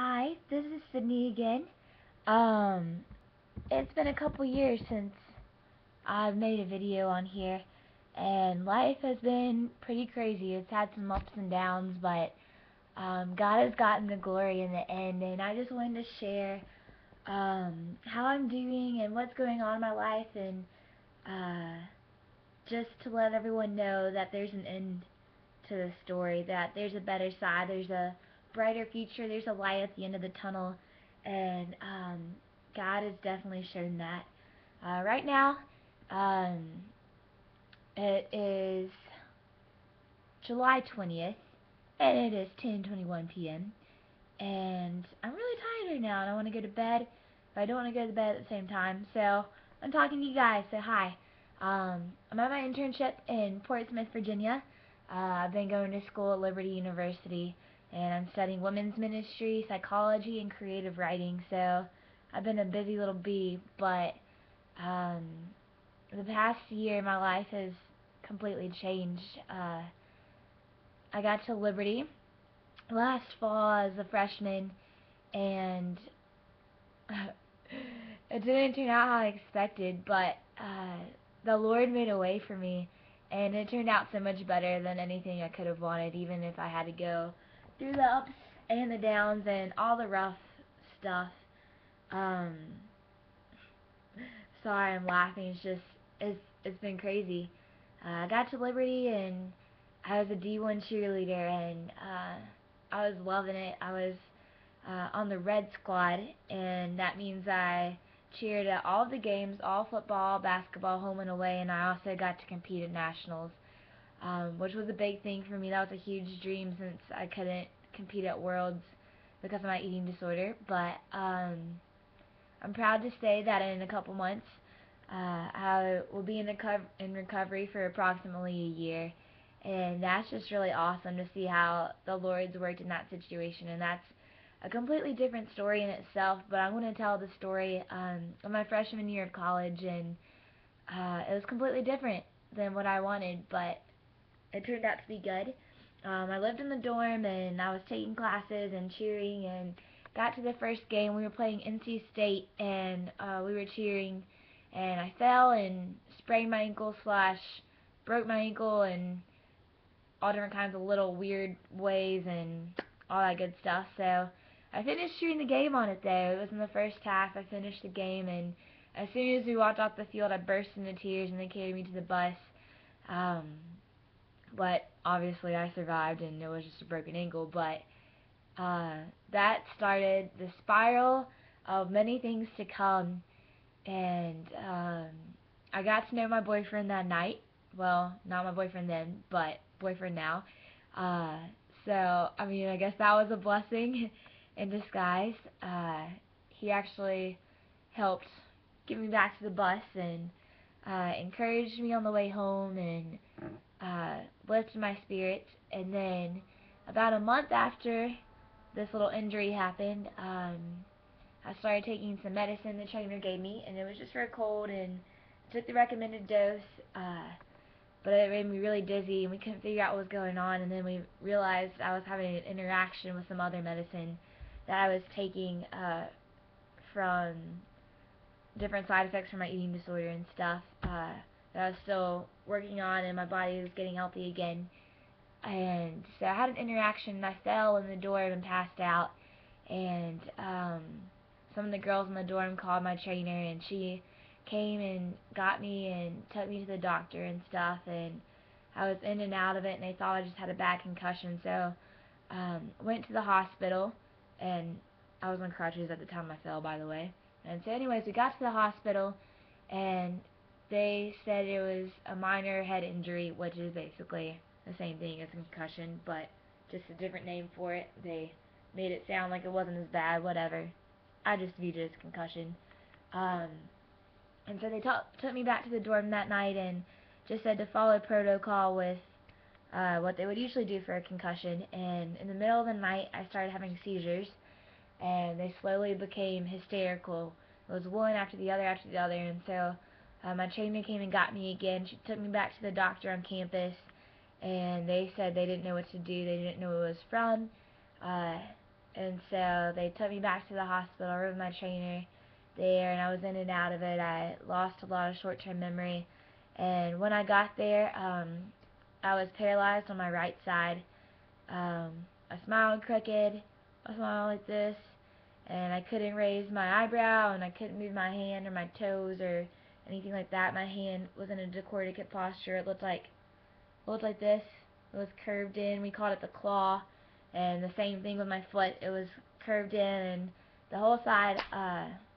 Hi, this is Sydney again. Um, it's been a couple years since I've made a video on here, and life has been pretty crazy. It's had some ups and downs, but God has gotten the glory in the end, and I just wanted to share how I'm doing and what's going on in my life, and uh, just to let everyone know that there's an end to the story, that there's a better side, there's a brighter future, there's a light at the end of the tunnel, and God has definitely shown that. Right now, um, it is July 20th, and it is 10:21 p.m. And I'm really tired right now, and I want to go to bed, but I don't want to go to bed at the same time. So I'm talking to you guys. So hi. I'm at my internship in Portsmouth, Virginia. I've been going to school at Liberty University, and I'm studying women's ministry, psychology, and creative writing. So I've been a busy little bee, but um, the past year my life has completely changed. I got to Liberty last fall as a freshman, and it didn't turn out how I expected, but the Lord made a way for me, and it turned out so much better than anything I could have wanted, even if I had to go through the ups and the downs and all the rough stuff. Um, Sorry, I'm laughing. It's been crazy. I got to Liberty, and I was a D1 cheerleader, and I was loving it. I was on the red squad, and that means I cheered at all the games, all football, basketball, home and away, and I also got to compete at nationals, which was a big thing for me. That was a huge dream since I couldn't compete at Worlds because of my eating disorder. But I'm proud to say that in a couple months, I will be in recovery for approximately a year, and that's just really awesome to see how the Lord's worked in that situation, and that's a completely different story in itself. But I'm going to tell the story of my freshman year of college, and it was completely different than what I wanted, but it turned out to be good. I lived in the dorm, and I was taking classes and cheering, and got to the first game. We were playing NC State, and we were cheering, and I fell and sprained my ankle slash broke my ankle and all different kinds of little weird ways and all that good stuff. So I finished shooting the game on it though. It was in the first half. I finished the game, and as soon as we walked off the field, I burst into tears, and they carried me to the bus. Um, but obviously I survived, and it was just a broken ankle. But uh, that started the spiral of many things to come, and I got to know my boyfriend that night. Well, not my boyfriend then, but boyfriend now. Uh, so, I mean, I guess that was a blessing in disguise. He actually helped get me back to the bus, and encouraged me on the way home, and lifted my spirits. And then, about a month after this little injury happened, I started taking some medicine the trainer gave me, and it was just for a cold, and I took the recommended dose, but it made me really dizzy, and we couldn't figure out what was going on, and then we realized I was having an interaction with some other medicine that I was taking from different side effects from my eating disorder and stuff, that I was still working on, and my body was getting healthy again. And so I had an interaction, and I fell in the dorm and passed out, and some of the girls in the dorm called my trainer, and she came and got me and took me to the doctor and stuff, and I was in and out of it, and they thought I just had a bad concussion. So went to the hospital, and I was on crutches at the time I fell, by the way. And so anyways, we got to the hospital, and they said it was a minor head injury, which is basically the same thing as concussion, but just a different name for it. They made it sound like it wasn't as bad, whatever. I just viewed it as concussion. Um, and so they took me back to the dorm that night, and just said to follow protocol with what they would usually do for a concussion. And in the middle of the night, I started having seizures, and they slowly became hysterical. It was one after the other, and so my trainer came and got me again. She took me back to the doctor on campus, and they said they didn't know what to do. They didn't know who it was from. Uh, And so they took me back to the hospital. I rode my trainer there, and I was in and out of it. I lost a lot of short-term memory. And when I got there, I was paralyzed on my right side. Um, I smiled crooked. I smiled like this, and I couldn't raise my eyebrow, and I couldn't move my hand or my toes or anything like that. My hand was in a decordicate posture. It looked like this. It was curved in. We called it the claw. And the same thing with my foot. It was curved in, and the whole side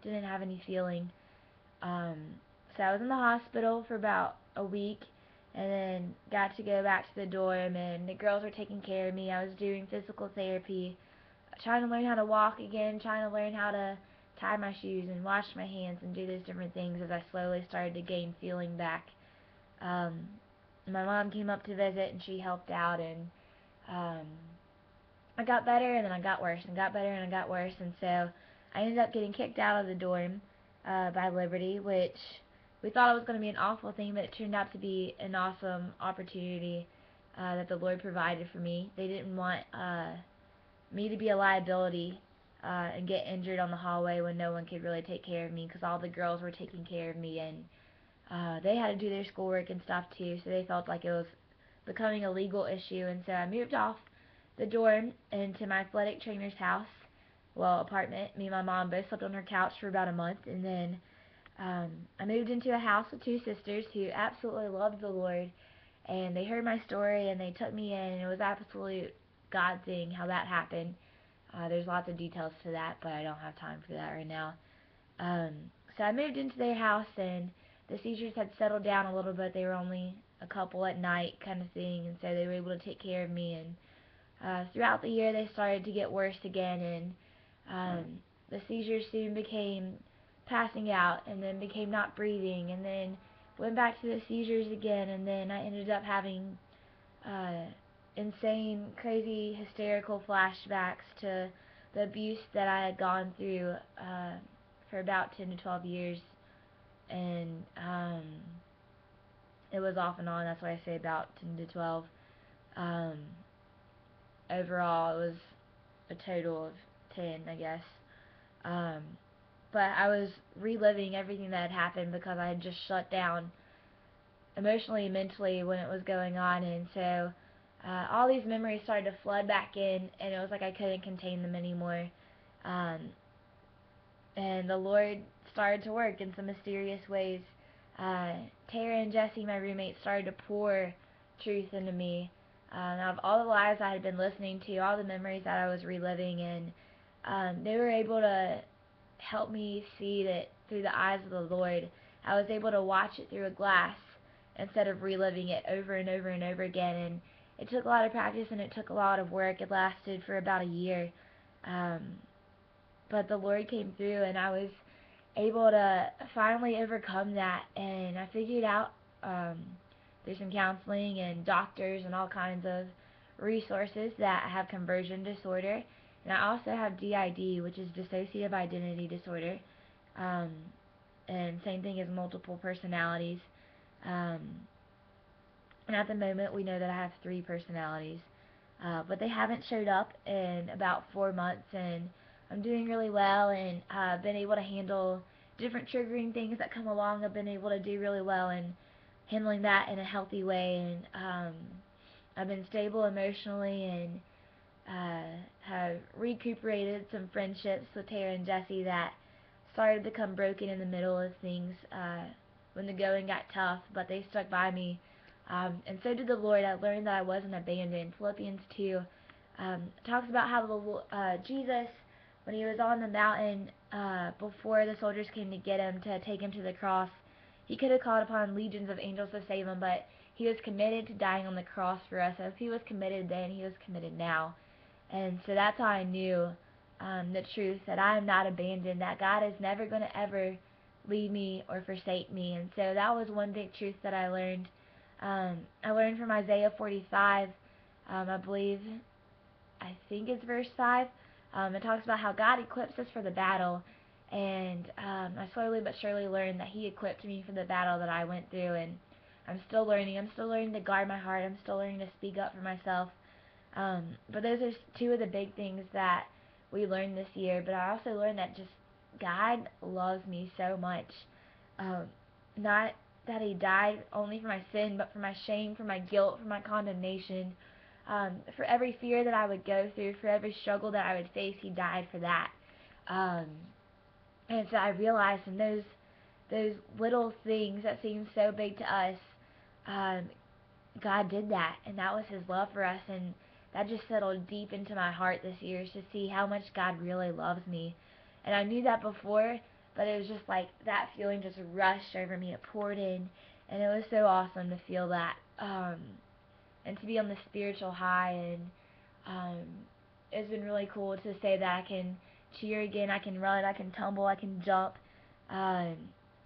didn't have any feeling. Um, so I was in the hospital for about a week, and then got to go back to the dorm, and the girls were taking care of me. I was doing physical therapy, trying to learn how to walk again, trying to learn how to tie my shoes and wash my hands and do those different things as I slowly started to gain feeling back. Um, my mom came up to visit, and she helped out, and um, I got better, and then I got worse, and got better, and I got worse, and so I ended up getting kicked out of the dorm by Liberty, which we thought it was going to be an awful thing, but it turned out to be an awesome opportunity that the Lord provided for me. They didn't want me to be a liability and get injured on the hallway when no one could really take care of me, because all the girls were taking care of me, and they had to do their schoolwork and stuff too, so they felt like it was becoming a legal issue, and so I moved off the dorm into my athletic trainer's house, well, apartment. Me and my mom both slept on her couch for about a month, and then I moved into a house with two sisters who absolutely loved the Lord, and they heard my story, and they took me in, and it was absolutely God thing how that happened. There's lots of details to that, but I don't have time for that right now. Um, so I moved into their house, and the seizures had settled down a little bit. They were only a couple at night kind of thing, and so they were able to take care of me. And throughout the year, they started to get worse again, and the seizures soon became passing out, and then became not breathing, and then went back to the seizures again, and then I ended up having uh, insane, crazy, hysterical flashbacks to the abuse that I had gone through for about 10 to 12 years, and it was off and on. That's why I say about 10 to 12. Um, Overall, it was a total of 10, I guess. Um, but I was reliving everything that had happened because I had just shut down emotionally and mentally when it was going on, and so all these memories started to flood back in, and it was like I couldn't contain them anymore. Um, and the Lord started to work in some mysterious ways. Tara and Jesse, my roommates, started to pour truth into me. Out of all the lies I had been listening to, all the memories that I was reliving, and they were able to help me see that through the eyes of the Lord. I was able to watch it through a glass instead of reliving it over and over and over again. And it took a lot of practice, and it took a lot of work. It lasted for about a year. Um, but the Lord came through, and I was able to finally overcome that. And I figured out there's some counseling and doctors and all kinds of resources that have conversion disorder. And I also have DID, which is dissociative identity disorder. Um, and same thing as multiple personalities. Um, and at the moment, we know that I have 3 personalities. But they haven't showed up in about 4 months, and I'm doing really well, and I've been able to handle different triggering things that come along. I've been able to do really well in handling that in a healthy way, and I've been stable emotionally, and have recuperated some friendships with Tara and Jesse that started to become broken in the middle of things when the going got tough, but they stuck by me. And so did the Lord. I learned that I wasn't abandoned. Philippians 2 talks about how Jesus, when he was on the mountain before the soldiers came to get him to take him to the cross, he could have called upon legions of angels to save him, but he was committed to dying on the cross for us. So if he was committed then, he was committed now. And so that's how I knew the truth, that I am not abandoned, that God is never going to ever leave me or forsake me. And so that was one big truth that I learned. I learned from Isaiah 45, I think it's verse 5. It talks about how God equips us for the battle. And I slowly but surely learned that he equipped me for the battle that I went through. And I'm still learning. I'm still learning to guard my heart. I'm still learning to speak up for myself. But those are 2 of the big things that we learned this year, but I also learned that just God loves me so much. Um, Not that He died only for my sin, but for my shame, for my guilt, for my condemnation, for every fear that I would go through, for every struggle that I would face. He died for that. Um, and so I realized in those little things that seem so big to us, um, God did that, and that was His love for us, and that just settled deep into my heart this year, is to see how much God really loves me. And I knew that before, but it was just like that feeling just rushed over me. It poured in, and it was so awesome to feel that, and to be on the spiritual high. And um, it's been really cool to say that I can cheer again, I can run, I can tumble, I can jump. Um,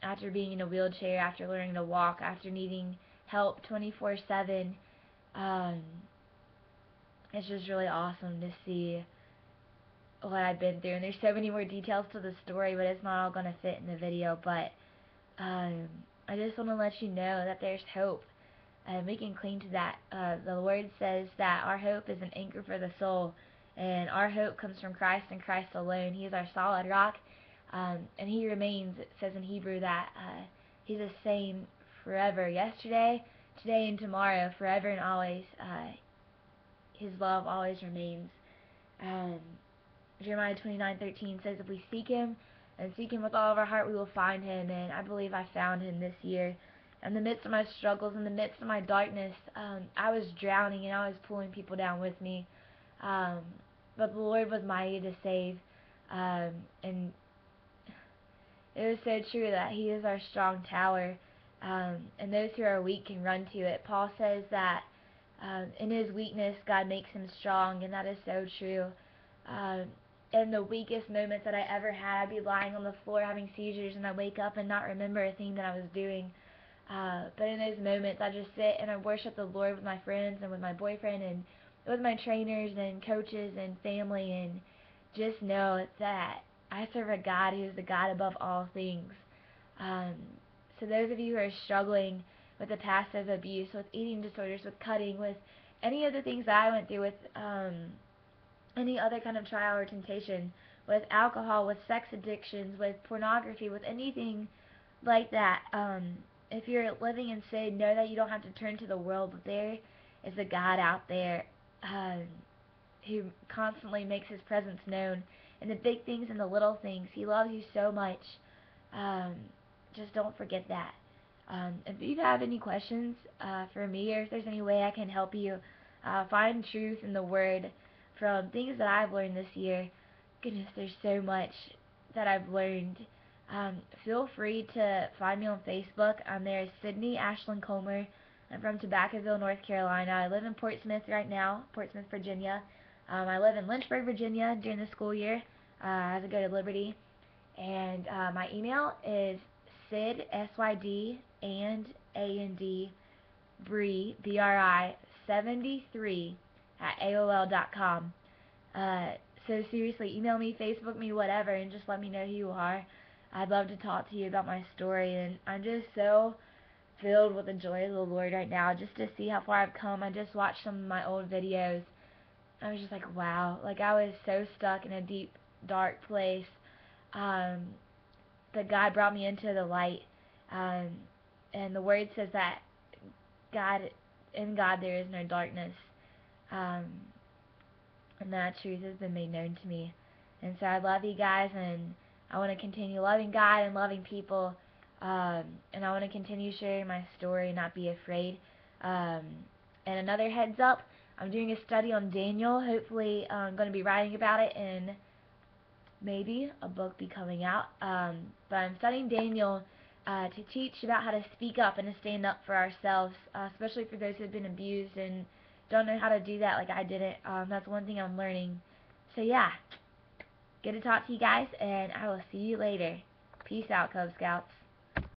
After being in a wheelchair, after learning to walk, after needing help 24/7, um, it's just really awesome to see what I've been through. And there's so many more details to the story, but it's not all going to fit in the video. But um, I just want to let you know that there's hope, and we can cling to that. The Word says that our hope is an anchor for the soul, and our hope comes from Christ and Christ alone. He is our solid rock, and He remains. It says in Hebrew that He's the same forever, yesterday, today, and tomorrow, forever and always. His love always remains. Um, Jeremiah 29:13 says, if we seek Him and seek Him with all of our heart, we will find Him. And I believe I found Him this year. In the midst of my struggles, in the midst of my darkness, I was drowning and I was pulling people down with me. Um, but the Lord was mighty to save. And it was so true that He is our strong tower. And those who are weak can run to it. Paul says that in his weakness, God makes him strong, and that is so true. Um, in the weakest moments that I ever had, I'd be lying on the floor having seizures, and I'd wake up and not remember a thing that I was doing. But in those moments, I just sit and I worship the Lord with my friends and with my boyfriend and with my trainers and coaches and family, and just know that I serve a God who is the God above all things. Um, so those of you who are struggling with the passive abuse, with eating disorders, with cutting, with any of the things that I went through, with any other kind of trial or temptation, with alcohol, with sex addictions, with pornography, with anything like that, if you're living in sin, know that you don't have to turn to the world, but there is a God out there um, who constantly makes His presence known in the big things and the little things. He loves you so much. Um, just don't forget that. If you have any questions for me, or if there's any way I can help you find truth in the Word from things that I've learned this year, goodness, there's so much that I've learned. Feel free to find me on Facebook. I'm there as Sydney Ashlyn Comer. I'm from Tobaccoville, North Carolina. I live in Portsmouth right now, Portsmouth, Virginia. I live in Lynchburg, Virginia during the school year as I go to Liberty. And my email is Sid, S-Y-D, and A-N-D, Bri, B-R-I, 73 at AOL.com. So seriously, email me, Facebook me, whatever, and just let me know who you are. I'd love to talk to you about my story, and I'm just so filled with the joy of the Lord right now, just to see how far I've come. I just watched some of my old videos. I was just like, wow, like I was so stuck in a deep, dark place. Um, but God brought me into the light. Um, and the Word says that in God there is no darkness. Um, and that truth has been made known to me. And so I love you guys, and I want to continue loving God and loving people. And I want to continue sharing my story and not be afraid. Um, and another heads up, I'm doing a study on Daniel. Hopefully I'm going to be writing about it, and maybe a book be coming out. But I'm studying Daniel to teach about how to speak up and to stand up for ourselves, especially for those who have been abused and don't know how to do that like I didn't. That's one thing I'm learning. So yeah, good to talk to you guys, and I will see you later. Peace out, Cub Scouts.